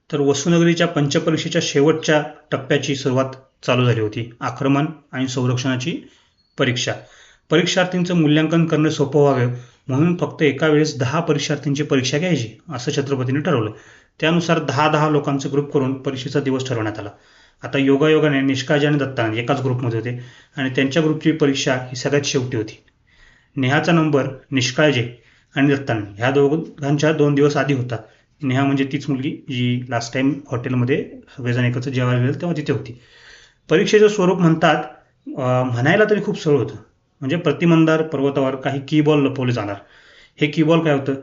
तर वसुनगरीच्या पंचपरीक्षेच्या शेवटच्या टप्प्याची सुरुवात चालू झाली होती. आक्रमण आणि संरक्षणाची परीक्षा. परीक्षार्थींचं मूल्यांकन करणे सोपं व्हावं म्हणून फक्त एका वेळेस 10 परीक्षार्थींची परीक्षा घ्यायची असं छत्रपतींनी ठरवलं. त्यानुसार 10-10 लोकांचे ग्रुप करून परीक्षेचा दिवस ठरवण्यात आला. आता योगायोगाने निष्काळजी आणि दत्तानंद एकाच ग्रुपमध्ये होते आणि त्यांच्या ग्रुपची परीक्षा ही सगळ्यात शेवटी होती. नेहाचा नंबर निष्काळजे आणि दत्तानंद ह्या दोघांच्या 2 दिवस आधी होता. नेहा म्हणजे तीच मुलगी जी लास्ट टाइम हॉटेलमध्ये सगळेजण एकत्र जेवायला गेले तेव्हा तिथे होती. परीक्षेचं स्वरूप म्हणायला तरी खूप सरळ होतं. म्हणजे प्रतिमंदार पर्वतावर काही की बॉल लपवले जाणार. हे की बॉल काय होतं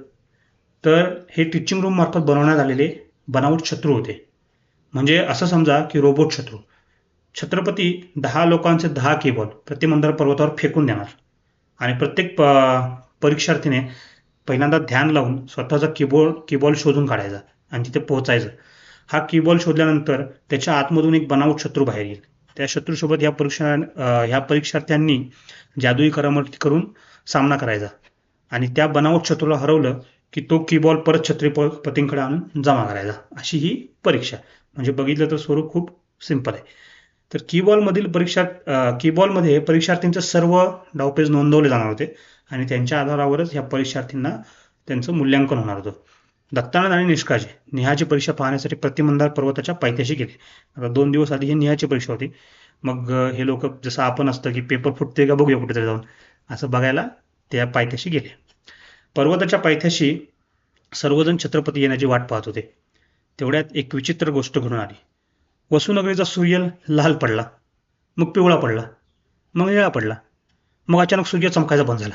तर हे टीचिंग रूम मार्फत बनवण्यात आलेले बनावट शत्रू होते. म्हणजे असं समजा की रोबोट शत्रू. छत्रपती 10 लोकांचे 10 की बॉल प्रतिमंदार पर्वतावर फेकून देणार आणि प्रत्येक परीक्षार्थीने पहिल्यांदा ध्यान लावून स्वतःचा कीबॉल शोधून काढायचा आणि तिथे पोहोचायचं. हा कीबॉल शोधल्यानंतर त्याच्या आतमधून एक बनावट शत्रू बाहेर येईल. त्या शत्रूसोबत ह्या परीक्षार्थ्यांनी जादुई करामती करून सामना करायचा आणि त्या बनावट शत्रूला हरवलं की तो कीबॉल परत छत्रपतींकडे आणून जमा करायचा. अशी ही परीक्षा. म्हणजे बघितलं तर स्वरूप खूप सिंपल आहे. तर कीबॉलमध्ये परीक्षार्थींचे सर्व डावपेच नोंदवले जाणार होते आणि त्यांच्या आधारावरच ह्या परीक्षार्थींना त्यांचं मूल्यांकन होणार होतं. दत्तानंद आणि निष्काळजी नेहाची परीक्षा पाहण्यासाठी प्रतिमंदार पर्वताच्या पायथ्याशी गेले. आता 2 दिवस आधी ही नेहाची परीक्षा होती. मग हे लोक जसं आपण असतं की पेपर फुटते का बघूया कुठेतरी जाऊन असं बघायला त्या पायथ्याशी गेले. पर्वताच्या पायथ्याशी सर्वजण छत्रपती येण्याची वाट पाहत होते. तेवढ्यात एक विचित्र गोष्ट घडून आली. वसुनगरीचा सूर्य लाल पडला, मग पिवळा पडला, मग निळा पडला, मग अचानक सूर्य चमकायचा बंद झाला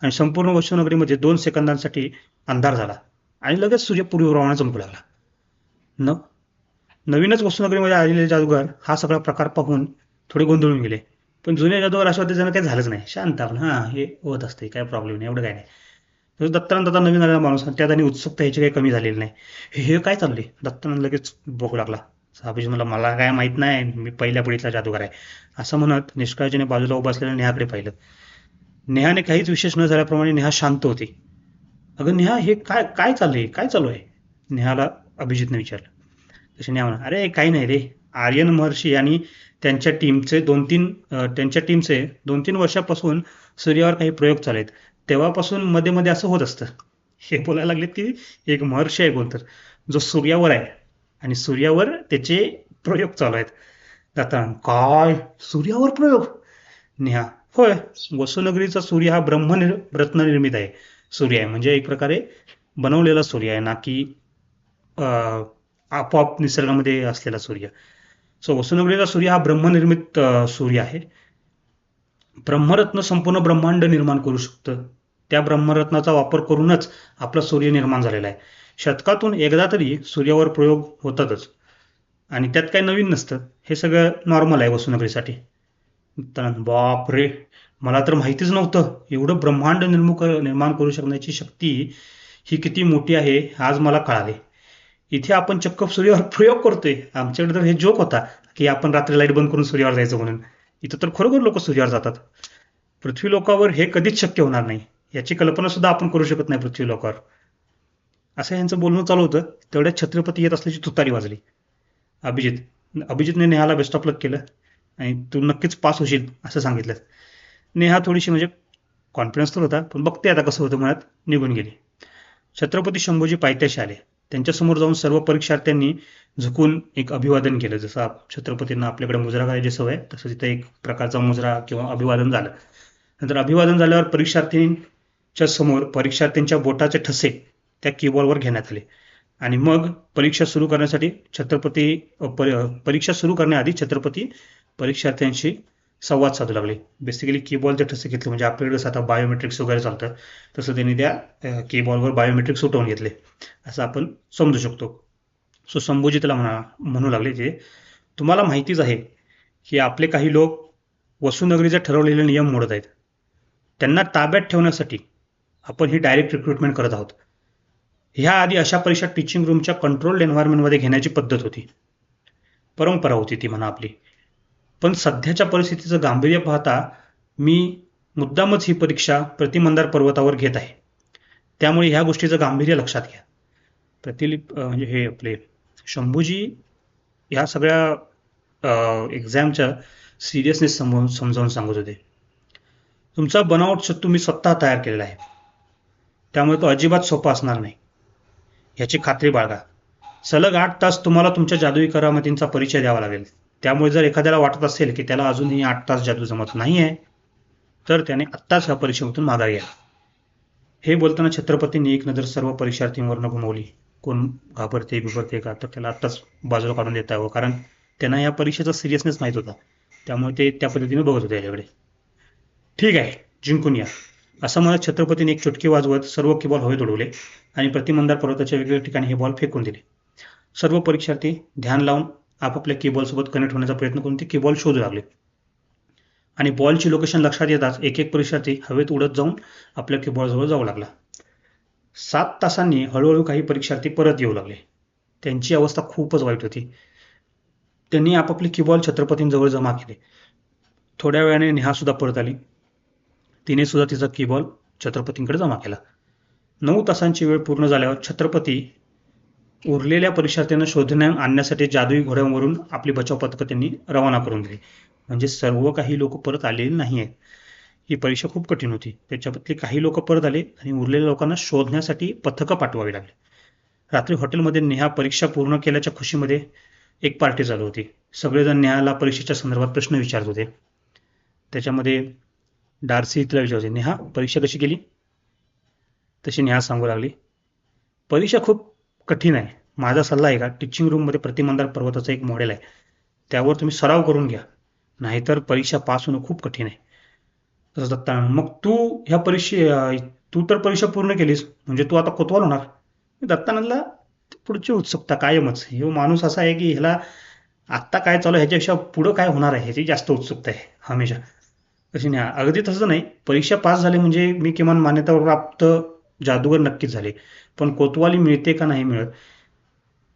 आणि संपूर्ण वसुनगरीमध्ये 2 सेकंदांसाठी अंधार झाला आणि लगेच सूर्य पूर्वीप्रमाणे चमकू लागला. न नवीनच वसुनगरीमध्ये आलेले जादूगार हा सगळा प्रकार पाहून थोडे गोंधळून गेले. पण जुने जादूगार असं वाटतं ज्यांना काही झालंच नाही. शांत आपण हे होत असते, काय प्रॉब्लेम नाही, एवढं काय नाही. दत्तानंद आता नवीन आलेला माणूस त्यात आणि उत्सुकता ह्याची काही कमी झालेली नाही. हे काय चाललंय? दत्तानंद लगेच बघू लागला. साबीज मला काय माहित नाही, मी पहिल्या पिढीतला जादूगार आहे असं म्हणत निष्काळजीने बाजूला उभा असलेल्या नेहाकडे पाहिलं. नेहाने काहीच विशेष न झाल्याप्रमाणे नेहा शांत होती. अगं नेहा, हे काय काय चाललंय, काय चालू आहे? नेहाला अभिजितने विचारलं. तशी नेहा म्हणा, अरे काही नाही रे, आर्यन महर्षी आणि त्यांच्या टीमचे 2-3 वर्षापासून सूर्यावर काही प्रयोग चालू आहेत. तेव्हापासून मध्ये मध्ये असं होत असतं. हे बोलायला लागलेत की एक महर्षी आहे कोणतर जो सूर्यावर आहे आणि सूर्यावर त्याचे प्रयोग चालू आहेत. दत्तानंद, काय सूर्यावर प्रयोग? नेहा, होय, वसुनगरीचा सूर्य हा रत्ननिर्मित आहे. सूर्य आहे म्हणजे एक प्रकारे बनवलेला सूर्य आहे, ना की आपोआप निसर्गामध्ये असलेला सूर्य. सो वसुनगरीचा सूर्य हा ब्रह्मनिर्मित सूर्य आहे. ब्रह्मरत्न संपूर्ण ब्रह्मांड निर्माण करू शकतं. त्या ब्रह्मरत्नाचा वापर करूनच आपला सूर्य निर्माण झालेला आहे. शतकातून एकदा तरी सूर्यावर प्रयोग होतातच आणि त्यात काही नवीन नसतं. हे सगळं नॉर्मल आहे वसुनगरीसाठी. बाप रे, मला तर माहितीच नव्हतं एवढं ब्रह्मांड निर्माण करू शकण्याची शक्ती ही किती मोठी आहे आज मला कळाले. इथे आपण चक्क सूर्यावर प्रयोग करतोय. आमच्याकडे तर हे जोक होता की आपण रात्री लाईट बंद करून सूर्यावर जायचं म्हणून. इथं तर खरोखर लोक सूर्यावर जातात. पृथ्वी लोकावर हे कधीच शक्य होणार नाही. याची कल्पना सुद्धा आपण करू शकत नाही पृथ्वी लोकावर. असं यांचं बोलणं चालू होतं तेवढ्यात छत्रपती येत असल्याची तुतारी वाजली. अभिजितने नेहाला बेस्ट ऑफ लक केलं आणि तू नक्कीच पास होशील असं सांगितलं. नेहा थोडीशी म्हणजे कॉन्फिडन्स तर होता, पण बघते आता कसं होतं म्हणत निघून गेली. छत्रपती शंभूजी पायथ्याशी आले. त्यांच्यासमोर जाऊन सर्व परीक्षार्थ्यांनी झुकून एक अभिवादन केलं. जसं छत्रपतींना आपल्याकडे मुजरा करायची सवय, तसं तिथं एक प्रकारचा मुजरा किंवा अभिवादन झालं. नंतर अभिवादन झाल्यावर परीक्षार्थींच्या समोर परीक्षार्थींच्या बोटाचे ठसे त्या कीबॉर्डवर घेण्यात आले आणि मग परीक्षा सुरू करण्याआधी छत्रपती परीक्षार्थ्यांशी संवाद साधू लागले. बेसिकली कीबॉलचे ठसे घेतले. म्हणजे आपल्याकडे कसं आता बायोमेट्रिक्स वगैरे चालतं तसं त्यांनी त्या कीबॉलवर बायोमेट्रिक्स उठवून घेतले असं आपण समजू शकतो. सो शंभूजी त्याला म्हणू लागले की तुम्हाला माहितीच आहे की आपले काही लोक वसुनगरीचे ठरवलेले नियम मोडत आहेत. त्यांना ताब्यात ठेवण्यासाठी आपण ही डायरेक्ट रिक्रुटमेंट करत आहोत. ह्या आधी अशा परीक्षा टीचिंग रूमच्या कंट्रोल्ड एन्व्हायरमेंटमध्ये घेण्याची पद्धत होती, परंपरा होती ती म्हणा आपली. पण सध्याच्या परिस्थितीचं गांभीर्य पाहता मी मुद्दामच ही परीक्षा प्रतिमंदार पर्वतावर घेत आहे. त्यामुळे ह्या गोष्टीचं गांभीर्य लक्षात घ्या. म्हणजे हे आपले शंभूजी ह्या सगळ्या एक्झामच्या सिरियसनेस समजावून सांगत होते. तुमचा बनावट शत्रू मी स्वतः तयार केलेला आहे, त्यामुळे तो अजिबात सोपा असणार नाही याची खात्री बाळगा. सलग 8 तास तुम्हाला तुमच्या जादुई करामतींचा परिचय द्यावा लागेल. त्यामुळे जर एखाद्याला वाटत असेल की त्याला अजूनही 8 तास जादू जमत नाहीये, तर त्याने आत्ताच ह्या परीक्षेतून माघार घ्या. हे बोलताना छत्रपतींनी एक नजर सर्व परीक्षार्थींवर घुमवली. कोण घाबरते बिबरते का, तर त्याला आत्ताच बाजूला काढून देता यावं, कारण त्यांना या परीक्षेचा सिरियसनेस माहीत होता. त्यामुळे ते त्या पद्धतीने बघत होते याच्याकडे. ठीक आहे, जिंकून या, असं म्हणत छत्रपतीने एक चुटकी वाजवत सर्व की बॉल हवेत उडवले आणि प्रतिमंदार पर्वताच्या वेगवेगळ्या ठिकाणी हे बॉल फेकून दिले. सर्व परीक्षार्थी ध्यान लावून आपापल्या कीबॉल सोबत कनेक्ट होण्याचा प्रयत्न करून ते कीबॉल शोधू लागले आणि बॉलची लोकेशन लक्षात येताच एक एक परीक्षार्थी हवेत उडत जाऊन आपल्या कीबॉलजवळ जाऊ लागला. 7 तासांनी हळूहळू काही परीक्षार्थी परत येऊ लागले. त्यांची अवस्था खूपच वाईट होती. त्यांनी आपापले कीबॉल छत्रपतींजवळ जमा केले. थोड्या वेळाने नेहा सुद्धा परत आली. तिने सुद्धा तिचा कीबॉल छत्रपतींकडे जमा केला. 9 तासांची वेळ पूर्ण झाल्यावर छत्रपती उरलेल्या परीक्षार्थ्यांना शोधण्यात आणण्यासाठी जादुई घोड्यांवरून आपली बचाव पथकं त्यांनी रवाना करून दिली. म्हणजे सर्व काही लोक परत आलेले नाही आहेत. ही परीक्षा खूप कठीण होती. त्याच्यातले काही लोक परत आले आणि उरलेल्या लोकांना शोधण्यासाठी पथकं पाठवावी लागली. रात्री हॉटेलमध्ये नेहा परीक्षा पूर्ण केल्याच्या खुशीमध्ये एक पार्टी चालू होती. सगळेजण नेहाला परीक्षेच्या संदर्भात प्रश्न विचारत होते. त्याच्यामध्ये डार्सी तिला विचारत होती, नेहा परीक्षा कशी केली? तशी नेहा सांगू लागली, परीक्षा खूप कठीण आहे. माझा सल्ला आहे का, टीचिंग रूममध्ये प्रतिमंदार पर्वताचं एक मॉडेल आहे, त्यावर तुम्ही सराव करून घ्या, नाहीतर परीक्षा पास होणं खूप कठीण आहे. तसं दत्तानंद, मग तू तर परीक्षा पूर्ण केलीस, म्हणजे तू आता कोतवाल होणार? दत्तानंदला पुढची उत्सुकता कायमच. हे माणूस असा आहे की ह्याला आत्ता काय चालू आहे ह्याच्यापेक्षा पुढं काय होणार आहे ह्याची जास्त उत्सुकता आहे हमेशा. तशी नाही, अगदी तसं नाही. परीक्षा पास झाली म्हणजे मी किमान मान्यता प्राप्त जादूगर नक्कीच झाले, पण कोतवाली मिळते का नाही मिळत,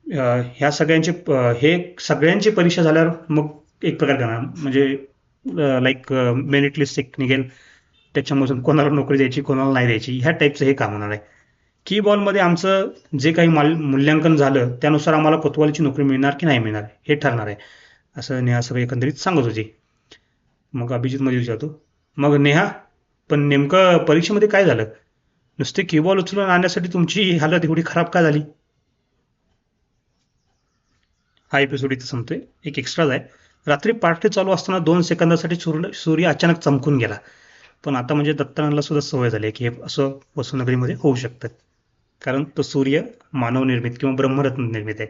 ह्या हे सगळ्यांची परीक्षा झाल्यावर मग एक प्रकार करणार, म्हणजे लाईक मेरिट लिस्ट एक निघेल, त्याच्यामधून कोणाला नोकरी द्यायची कोणाला नाही द्यायची, ह्या टाईपचं हे काम होणार आहे. की बॉलमध्ये आमचं जे काही मूल्यांकन झालं त्यानुसार आम्हाला कोतवालीची नोकरी मिळणार की नाही मिळणार हे ठरणार आहे, असं नेहा सगळं एकंदरीत सांगत होती. मग अभिजित मध्ये विचारतो, मग नेहा पण नेमकं परीक्षेमध्ये काय झालं? नुसते कीबॉल उचलून आणण्यासाठी तुमची हालत एवढी खराब का झाली? हा एपिसोड इथे संपतोय. एक एक्स्ट्राच आहे. रात्री पार्टी चालू असताना 2 सेकंदासाठी सूर्य अचानक चमकून गेला. पण आता म्हणजे दत्तानंदला सुद्धा सवय झाली की हे असं वसुनगरीमध्ये होऊ शकतं, कारण तो सूर्य मानव निर्मित किंवा ब्रह्मरत्न निर्मित आहे.